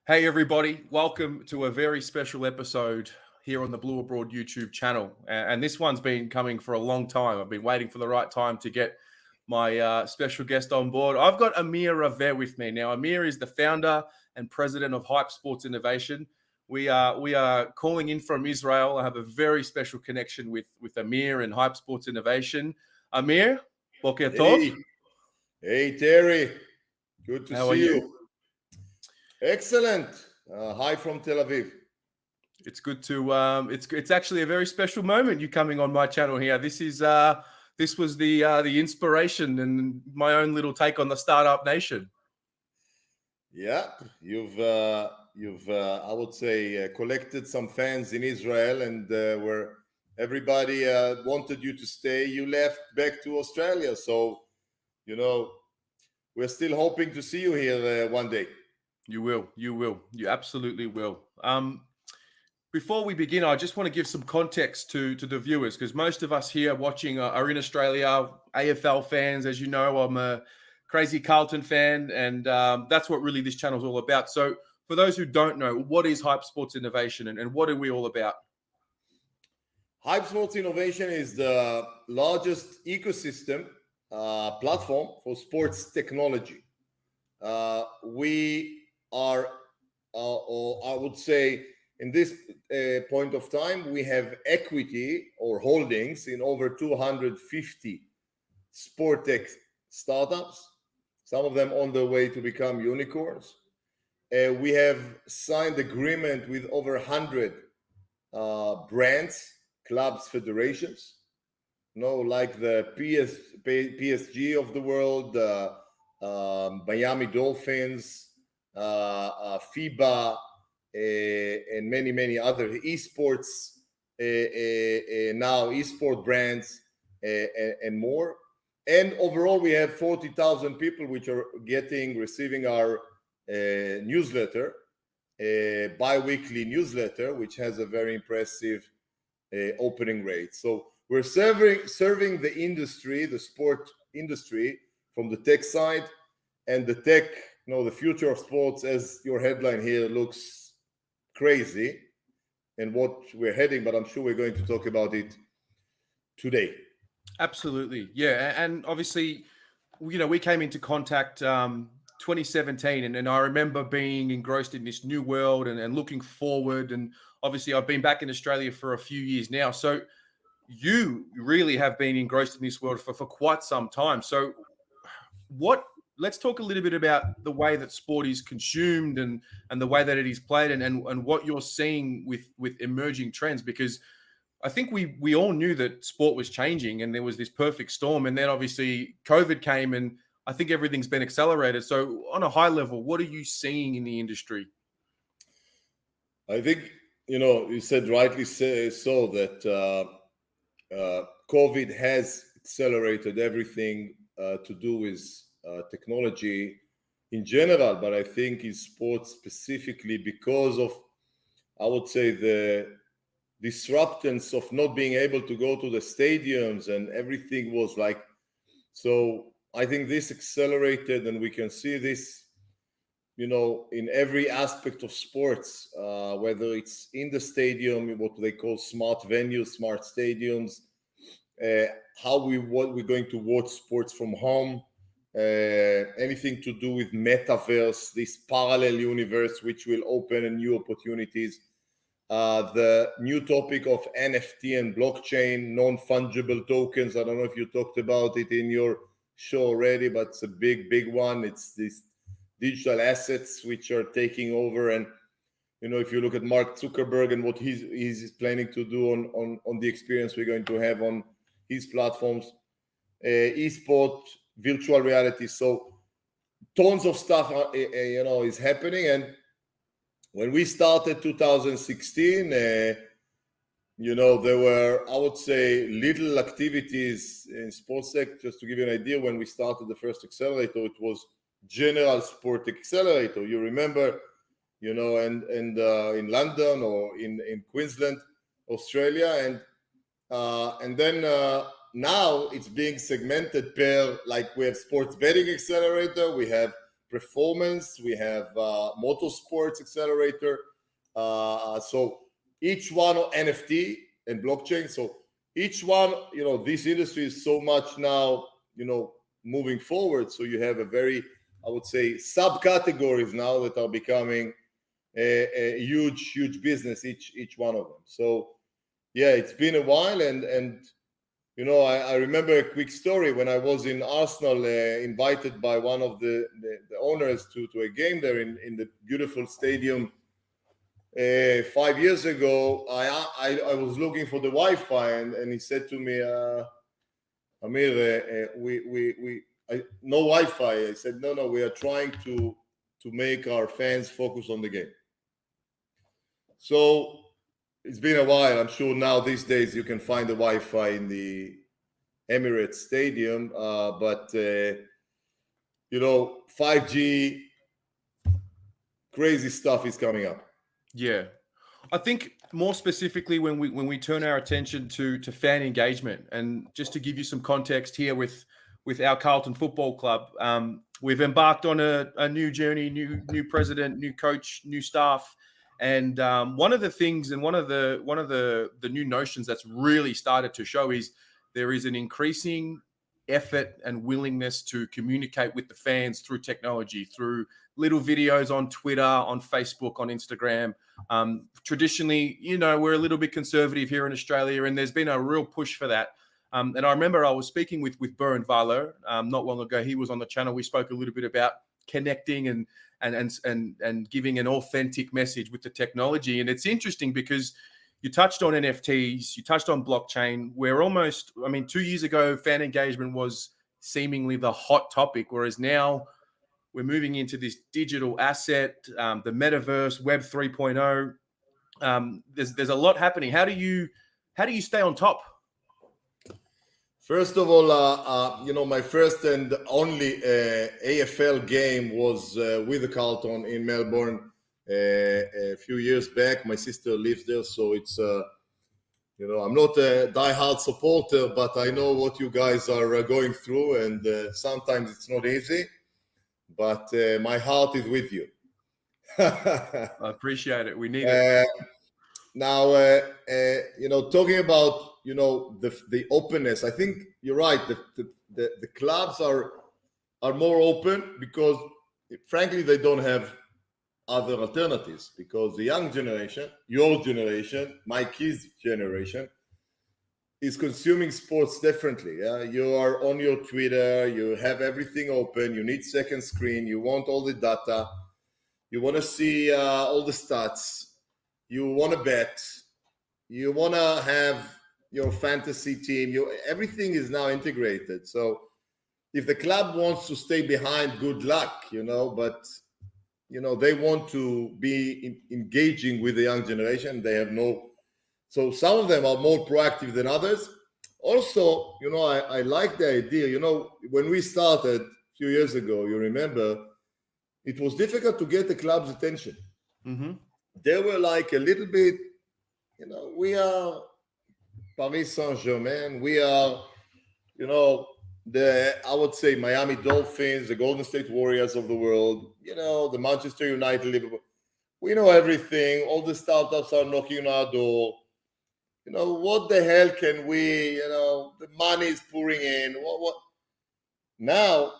Hey, everybody. Welcome to a very special episode here on the Blue Abroad YouTube channel. And this one's been coming for a long time. I've been waiting for the right time to get my special guest on board. I've got Amir Raver with me. Now, Amir is the founder and president of Hype Sports Innovation. We are calling in from Israel. I have a very special connection with Amir and Hype Sports Innovation. Amir, Boker Tov. Hey, Terry. Good to How are see you? you. Excellent. Hi from Tel Aviv. It's good to it's actually a very special moment you coming on my channel here. This was the inspiration and my own little take on the startup nation. Yeah, you've I would say collected some fans in Israel, and where everybody wanted you to stay, you left back to Australia. So you know we're still hoping to see you here one day. You absolutely will. Before we begin, I just want to give some context to the viewers because most of us here watching are in Australia, AFL fans. As you know, I'm a crazy Carlton fan, and that's what really this channel is all about. So, for those who don't know, what is Hype Sports Innovation and what are we all about? Hype Sports Innovation is the largest ecosystem platform for sports technology. We are, or I would say, in this point of time, we have equity or holdings in over 250 sport tech startups, some of them on their way to become unicorns. We have signed agreement with over 100 brands, clubs, federations, like the PSG of the world, Miami Dolphins, FIBA, and many other esports now esport brands and more. And overall, we have 40,000 people which are receiving our newsletter, bi-weekly newsletter, which has a very impressive opening rate. So we're serving the industry, the sport industry, from the tech side, and the tech, the future of sports, as your headline here looks crazy and what we're heading, but I'm sure we're going to talk about it today. Absolutely, yeah, and obviously, we came into contact 2017, and I remember being engrossed in this new world and looking forward. And obviously, I've been back in Australia for a few years now, so you really have been engrossed in this world for quite some time. So, let's talk a little bit about the way that sport is consumed and the way that it is played and what you're seeing with emerging trends, because I think we all knew that sport was changing and there was this perfect storm, and then obviously COVID came and I think everything's been accelerated. So on a high level, what are you seeing in the industry? I think you said rightly so that COVID has accelerated everything to do with technology in general, but I think in sports specifically because of, I would say, the disruptance of not being able to go to the stadiums and everything was like, so I think this accelerated, and we can see this in every aspect of sports, whether it's in the stadium, what they call smart venues, smart stadiums, what we're going to watch sports from home, anything to do with metaverse, this parallel universe, which will open new opportunities. The new topic of NFT and blockchain, non-fungible tokens. I don't know if you talked about it in your show already, but it's a big one. It's these digital assets which are taking over. And if you look at Mark Zuckerberg and what he's planning to do on the experience we're going to have on his platforms, esport, virtual reality. So tons of stuff is happening. And when we started 2016, there were, I would say, little activities in sports tech. Just to give you an idea, when we started the first accelerator, it was General Sport Accelerator. You remember, and in London or in Queensland, Australia, and then now it's being segmented per, like, we have sports betting accelerator, we have performance, we have motorsports accelerator. So each one NFT and blockchain. So each one, this industry is so much now, moving forward. So you have a very, I would say, subcategories now that are becoming a huge business, each one of them. So yeah, it's been a while, and I remember a quick story when I was in Arsenal, invited by one of the owners to a game there in the beautiful stadium 5 years ago. I was looking for the Wi-Fi, and he said to me, Amir, no Wi-Fi. I said, no, we are trying to make our fans focus on the game. So it's been a while. I'm sure now these days you can find the Wi-Fi in the Emirates Stadium, but 5G, crazy stuff is coming up. Yeah, I think more specifically when we turn our attention to fan engagement, and just to give you some context here with our Carlton Football Club, we've embarked on a new journey, new president, new coach, new staff, and one of the things and one of the new notions that's really started to show is there is an increasing effort and willingness to communicate with the fans through technology, through little videos on Twitter, on Facebook, on Instagram. Traditionally, we're a little bit conservative here in Australia, and there's been a real push for that. And I remember I was speaking with Bernd Valo not long ago. He was on the channel. We spoke a little bit about connecting and giving an authentic message with the technology. And it's interesting because you touched on NFTs, you touched on blockchain. We're almost, 2 years ago, fan engagement was seemingly the hot topic, whereas now we're moving into this digital asset, the metaverse, Web 3.0. There's a lot happening. How do you stay on top? First of all, my first and only AFL game was with the Carlton in Melbourne a few years back. My sister lives there, so it's I'm not a diehard supporter, but I know what you guys are going through, and sometimes it's not easy. But my heart is with you. I appreciate it. We need it. Now, talking about the openness, I think you're right. The clubs are more open because, frankly, they don't have other alternatives. Because the young generation, your generation, my kids' generation, is consuming sports differently. You are on your Twitter, you have everything open, you need second screen, you want all the data, you want to see all the stats, you want to bet, you want to have your fantasy team, everything is now integrated. So if the club wants to stay behind, good luck, but they want to be engaging with the young generation. They have so some of them are more proactive than others. Also, I like the idea. When we started a few years ago, you remember, it was difficult to get the club's attention. Mm-hmm. They were like a little bit, we are Paris Saint-Germain. We are, I would say Miami Dolphins, the Golden State Warriors of the world, the Manchester United, Liverpool. We know everything. All the startups are knocking on our door. What the hell can we, the money is pouring in. What? Now,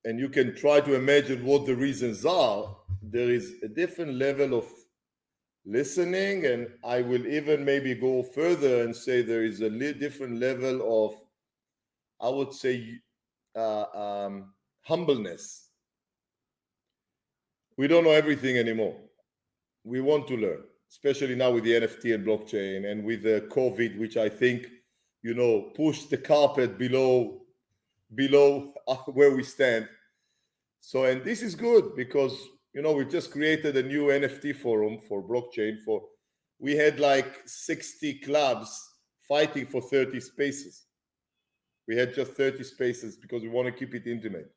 and you can try to imagine what the reasons are, there is a different level of listening, and I will even maybe go further and say there is a different level of, I would say, humbleness. We don't know everything anymore. We want to learn, especially now with the NFT and blockchain and with the COVID, which I think, pushed the carpet below where we stand. So, and this is good because, we've just created a new NFT forum for blockchain. We had like 60 clubs fighting for 30 spaces. We had just 30 spaces because we want to keep it intimate.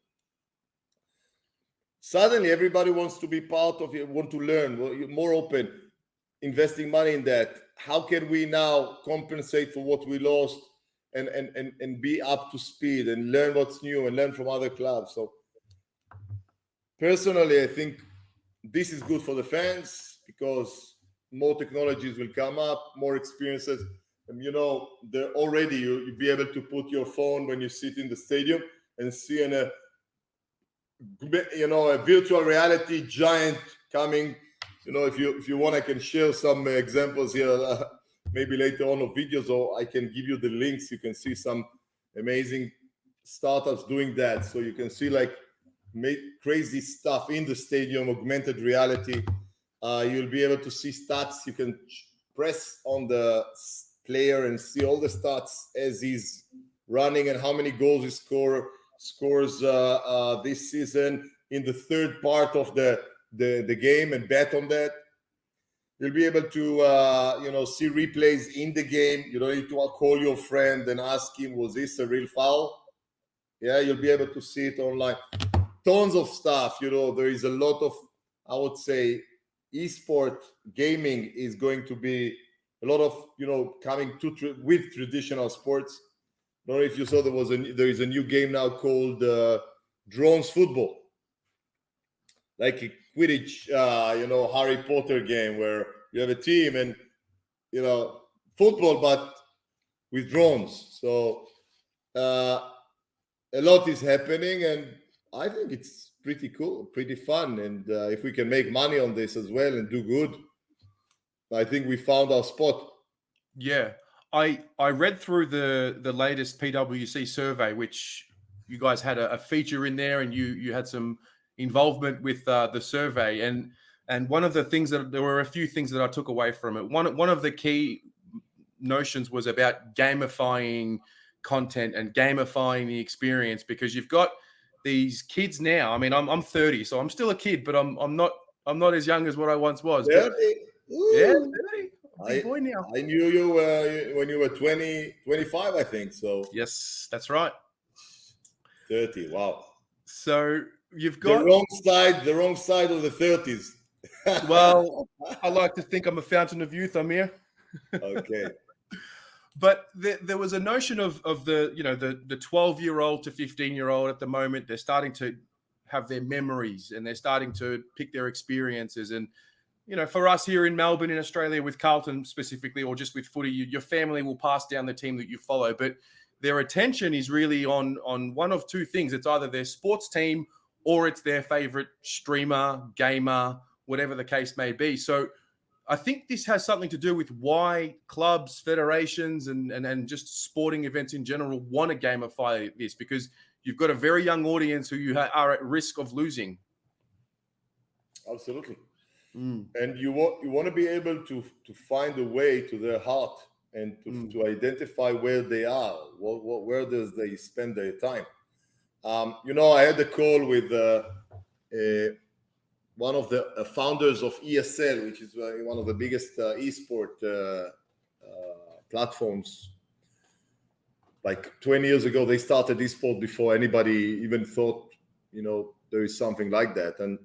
Suddenly, everybody wants to be part of it, want to learn, more open, investing money in that. How can we now compensate for what we lost and be up to speed and learn what's new and learn from other clubs? So personally, I think this is good for the fans because more technologies will come up, more experiences. And there already you'll be able to put your phone when you sit in the stadium and see a virtual reality giant coming. If you want, I can share some examples here, maybe later on of videos, or I can give you the links. You can see some amazing startups doing that, so you can see like crazy stuff in the stadium, augmented reality. You'll be able to see stats. You can press on the player and see all the stats as he's running and how many goals he scores this season in the third part of the game and bet on that. You'll be able to see replays in the game. You don't need to call your friend and ask him, was this a real foul? Yeah, you'll be able to see it online. Tons of stuff. There is a lot of, I would say, esport gaming is going to be a lot of coming with traditional sports. I don't know if you saw there is a new game now called drones football, like a Quidditch, Harry Potter game where you have a team and football, but with drones. So a lot is happening, and I think it's pretty cool, pretty fun. And if we can make money on this as well and do good, I think we found our spot. Yeah. I read through the latest PwC survey, which you guys had a feature in there, and you had some involvement with the survey. And one of the things there were a few things that I took away from it. One of the key notions was about gamifying content and gamifying the experience, because you've got these kids now. I mean, I'm 30, so I'm still a kid, but I'm not as young as what I once was. But, yeah, 30. Big boy now. I knew you when you were 20, 25, I think. So yes, that's right. 30. Wow. So you've got the wrong side of the 30s. Well, I like to think I'm a fountain of youth, Amir. Okay. But there was a notion of the 12-year-old to 15-year-old at the moment. They're starting to have their memories and they're starting to pick their experiences. And for us here in Melbourne, in Australia, with Carlton specifically, or just with footy, your family will pass down the team that you follow. But their attention is really on one of two things. It's either their sports team or it's their favorite streamer, gamer, whatever the case may be. So I think this has something to do with why clubs, federations, and just sporting events in general want to gamify this, because you've got a very young audience who are at risk of losing. Absolutely. And you want to be able to find a way to their heart and to identify where they are, where does they spend their time. I had a call with one of the founders of ESL, which is one of the biggest esport platforms. Like 20 years ago, they started esport before anybody even thought, there is something like that. And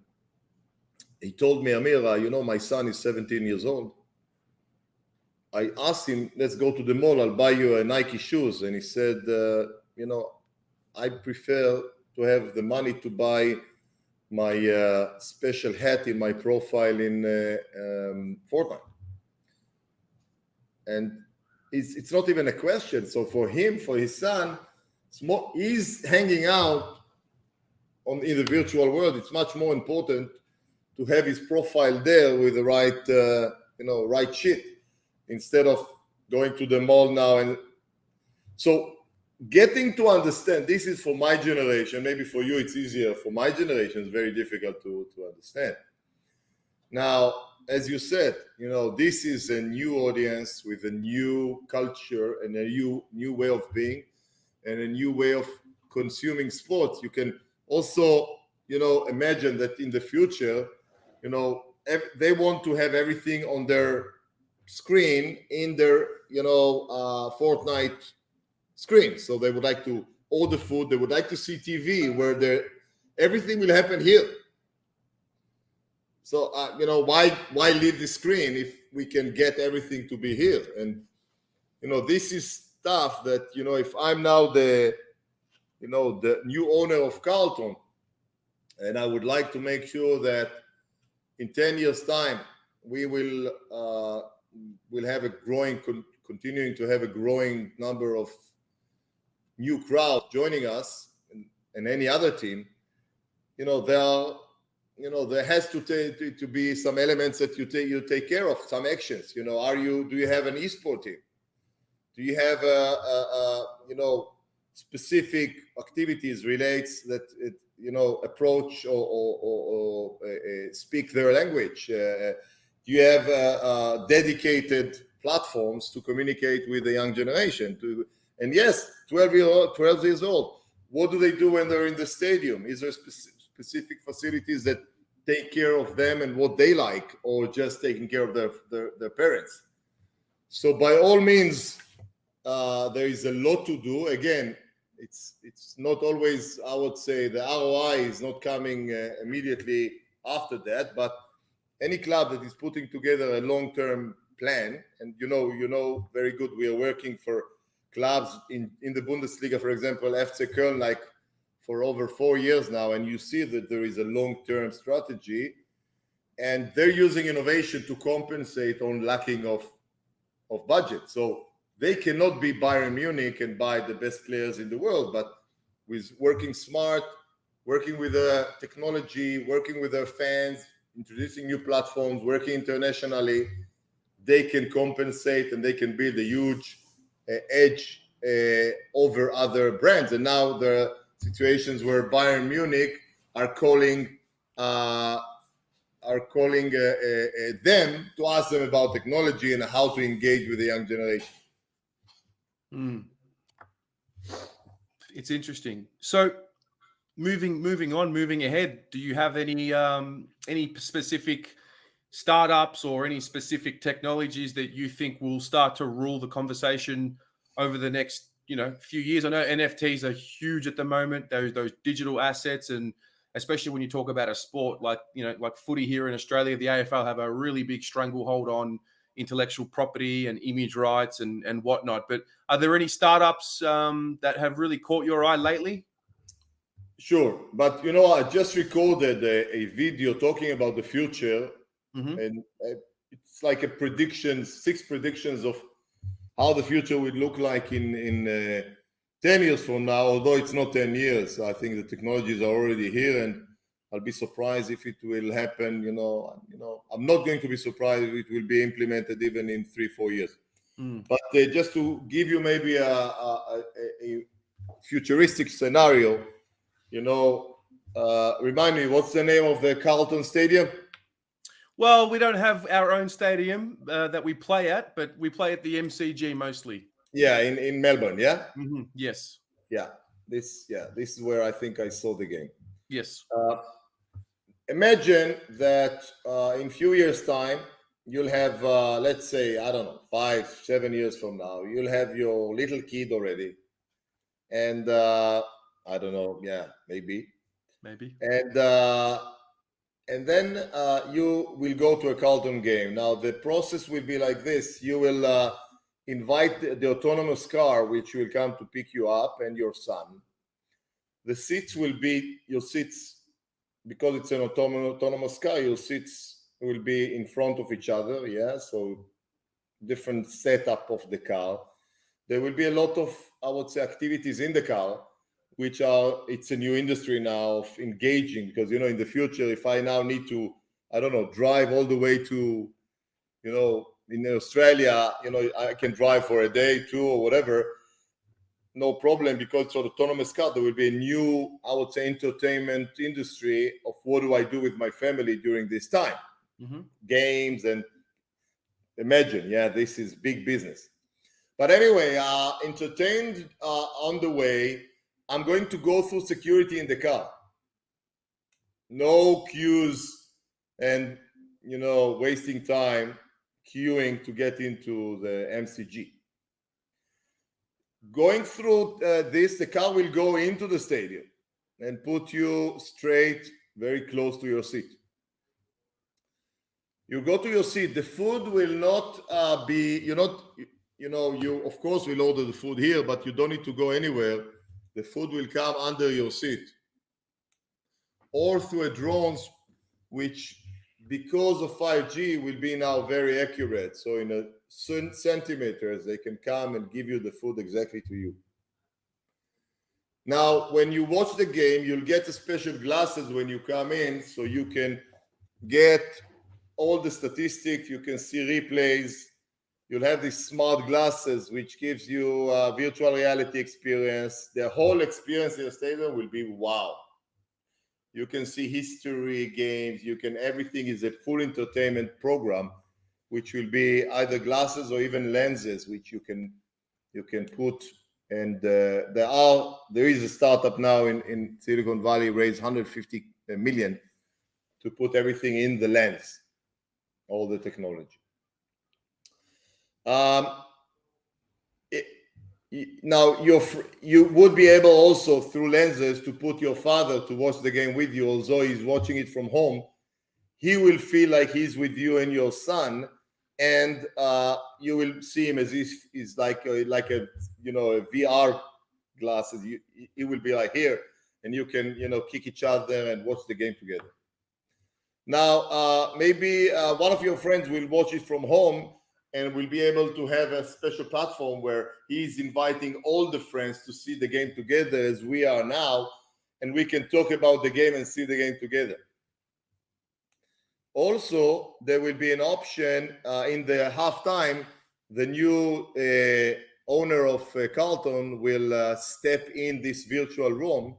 he told me, Amir, my son is 17 years old. I asked him, let's go to the mall, I'll buy you a Nike shoes. And he said, I prefer to have the money to buy my special hat in my profile in Fortnite. And it's not even a question. So for him, for his son, he's hanging out in the virtual world. It's much more important to have his profile there with the right shit, instead of going to the mall now. And so getting to understand, this is for my generation, maybe for you it's easier. For my generation, it's very difficult to understand. Now, as you said, this is a new audience with a new culture and a new way of being and a new way of consuming sports. You can also, imagine that in the future, they want to have everything on their screen in their, Fortnite screen. So they would like to order food. They would like to see TV where everything will happen here. So, why leave the screen if we can get everything to be here? And, this is stuff that, if I'm now the new owner of Carlton, And I would like to make sure that in 10 years' time, we will have a continuing to have a growing number of new crowds joining us and any other team. There has to be some elements that you take care of, some actions. Do you have an esport team? Do you have specific activities relates that approach or speak their language? Do you have dedicated platforms to communicate with the young generation? And yes, 12 years old. What do they do when they're in the stadium? Is there specific facilities that take care of them and what they like, or just taking care of their parents? So by all means, there is a lot to do. Again, it's not always, I would say, the ROI is not coming immediately after that, but any club that is putting together a long-term plan, and you know very good, we are working for clubs in the Bundesliga, for example, FC Köln, like for over 4 years now, and you see that there is a long-term strategy, and they're using innovation to compensate on lacking of budget. So they cannot be Bayern Munich and buy the best players in the world, but with working smart, working with the technology, working with their fans, introducing new platforms, working internationally, they can compensate and they can build a huge edge over other brands. And now there are situations where Bayern Munich are calling them to ask them about technology and how to engage with the young generation. It's interesting. So moving ahead, do you have any specific startups or any specific technologies that you think will start to rule the conversation over the next few years? I know NFTs are huge at the moment, those digital assets, and especially when you talk about a sport like footy here in Australia, the AFL have a really big stranglehold on intellectual property and image rights and whatnot. But are there any startups that have really caught your eye lately? Sure, but I just recorded a video talking about the future, and it's like a 6 predictions of how the future would look like in 10 years from now. Although it's not 10 years, I think the technologies are already here, and I'll be surprised if it will happen. I'm not going to be surprised if it will be implemented even in 3-4 years. But just to give you maybe a futuristic scenario, remind me, what's the name of the Carlton Stadium? Well, we don't have our own stadium that we play at, but we play at the MCG mostly. Yeah, in Melbourne, yeah? Yes. Yeah, this is where I think I saw the game. Yes. Imagine that in a few years' time, you'll have, let's say, I don't know, 5-7 years from now, you'll have your little kid already. And I don't know, yeah, maybe. And then you will go to a Carlton game. Now, the process will be like this. You will invite the autonomous car, which will come to pick you up and your son. The seats will be your seats, because it's an autonomous car, your seats will be in front of each other, yeah? So different setup of the car. There will be a lot of, I would say, activities in the car, it's a new industry now of engaging, because, in the future, if I now need to, I don't know, drive all the way to, in Australia, I can drive for a day, 2, or whatever, no problem, because it's an autonomous car. There will be a new, I would say, entertainment industry of what do I do with my family during this time? Games, and imagine, yeah, this is big business. But anyway, entertained on the way, I'm going to go through security in the car. No queues and, wasting time queuing to get into the MCG. Going through this, the car will go into the stadium and put you straight, very close to your seat. You go to your seat. The food will not be, you of course will order the food here, but you don't need to go anywhere. The food will come under your seat. or through a drones, which because of 5G will be now very accurate. So in a certain centimeters, they can come and give you the food exactly to you. Now, when you watch the game, you'll get a special glasses when you come in, so you can get all the statistics, you can see replays. You'll have these smart glasses, which gives you a virtual reality experience. The whole experience in the stadium will be wow. You can see history, games, everything is a full entertainment program, which will be either glasses or even lenses, which you can put. And there is a startup now in Silicon Valley raised 150 million to put everything in the lens, all the technology. Now you would be able also through lenses to put your father to watch the game with you, although he's watching it from home. He will feel like he's with you and your son, and you will see him as if he's like a VR glasses. He will be like here, and you can kick each other and watch the game together. Now maybe one of your friends will watch it from home and will be able to have a special platform where he's inviting all the friends to see the game together as we are now, and we can talk about the game and see the game together. Also, there will be an option in the halftime. The new owner of Carlton will step in this virtual room,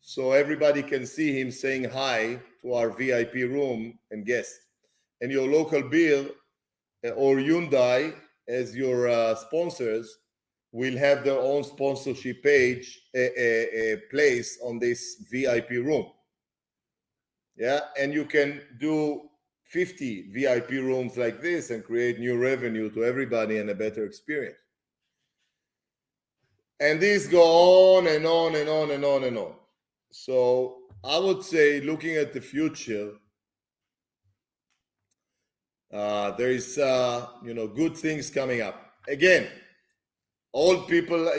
so everybody can see him saying hi to our VIP room and guests. And your local beer or Hyundai as your sponsors will have their own sponsorship page, a place on this VIP room. Yeah, and you can do 50 VIP rooms like this and create new revenue to everybody and a better experience. And these go on and on and on and on and on. So I would say, looking at the future, there is good things coming up. Again, old people,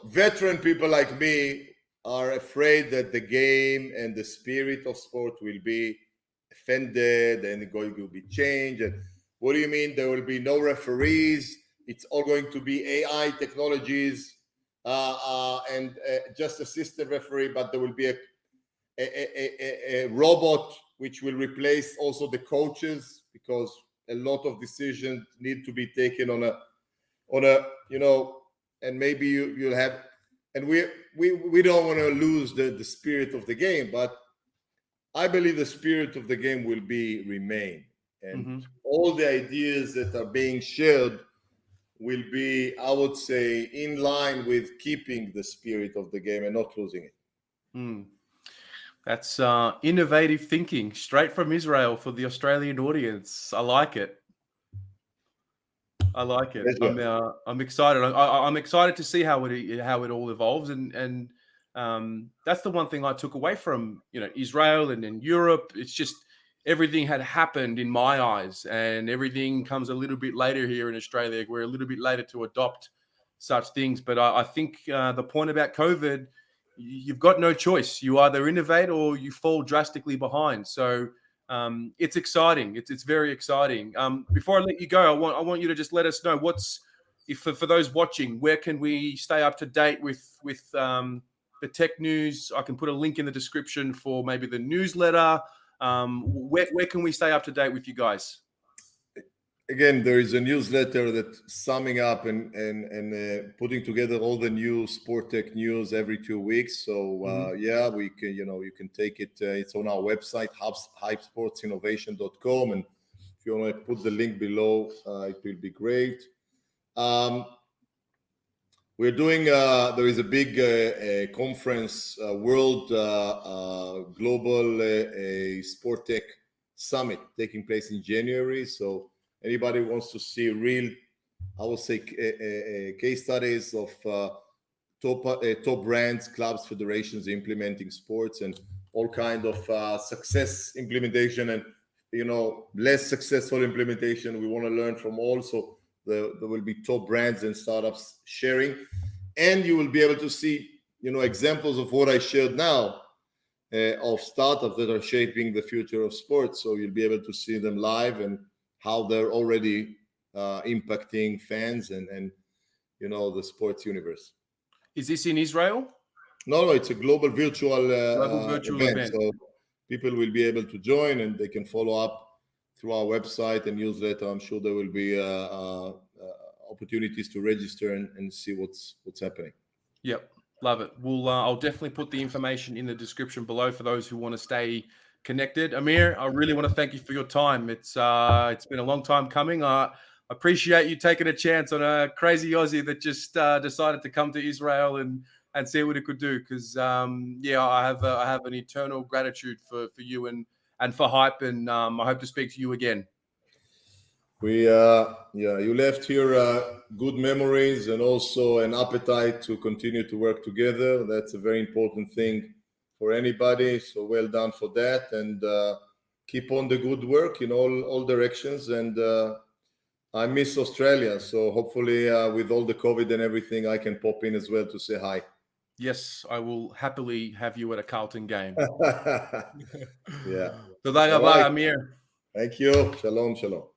veteran people like me are afraid that the game and the spirit of sport will be offended and going to be changed. And what do you mean there will be no referees? It's all going to be AI technologies and just assistant referee, but there will be a robot which will replace also the coaches, because a lot of decisions need to be taken on a and maybe you'll have, and we don't want to lose the spirit of the game, but I believe the spirit of the game will remain, and all the ideas that are being shared will be, I would say, in line with keeping the spirit of the game and not losing it. That's innovative thinking straight from Israel for the Australian audience. I like it. I'm excited. I'm excited to see how it all evolves, and that's the one thing I took away from Israel and in Europe. It's just everything had happened in my eyes, and everything comes a little bit later here in Australia. We're a little bit later to adopt such things, but I think the point about COVID, you've got no choice. You either innovate or you fall drastically behind. So it's exciting. It's very exciting. Before I let you go, I want you to just let us know for those watching, where can we stay up to date with the tech news? I can put a link in the description for maybe the newsletter. Where can we stay up to date with you guys? Again, there is a newsletter that's summing up and putting together all the new sport tech news every 2 weeks. So yeah, we can, you can take it. It's on our website, hypesportsinnovation.com, and if you want to put the link below, it will be great. We're doing. There is a big conference, World Global Sport Tech Summit taking place in January. So anybody who wants to see real, I would say, case studies of top brands, clubs, federations implementing sports, and all kind of success implementation and less successful implementation. We want to learn from all. So there will be top brands and startups sharing, and you will be able to see examples of what I shared now of startups that are shaping the future of sports. So you'll be able to see them live and how they're already impacting fans and the sports universe. Is this in Israel? No, it's a global virtual Virtual event. event. So people will be able to join and they can follow up through our website and newsletter. I'm sure there will be opportunities to register and see what's happening. Yep, love it. I'll definitely put the information in the description below for those who want to stay connected. Amir, I really want to thank you for your time. It's been a long time coming. I appreciate you taking a chance on a crazy Aussie that just decided to come to Israel and see what it could do. Because I have an eternal gratitude for you and for Hype, and I hope to speak to you again. You left here good memories and also an appetite to continue to work together. That's a very important thing for anybody. So well done for that, and keep on the good work in all directions. And I miss Australia, so hopefully with all the COVID and everything, I can pop in as well to say hi. Yes, I will happily have you at a Carlton game. Yeah. תודה רבה, אמיר. Thank you. Shalom, shalom.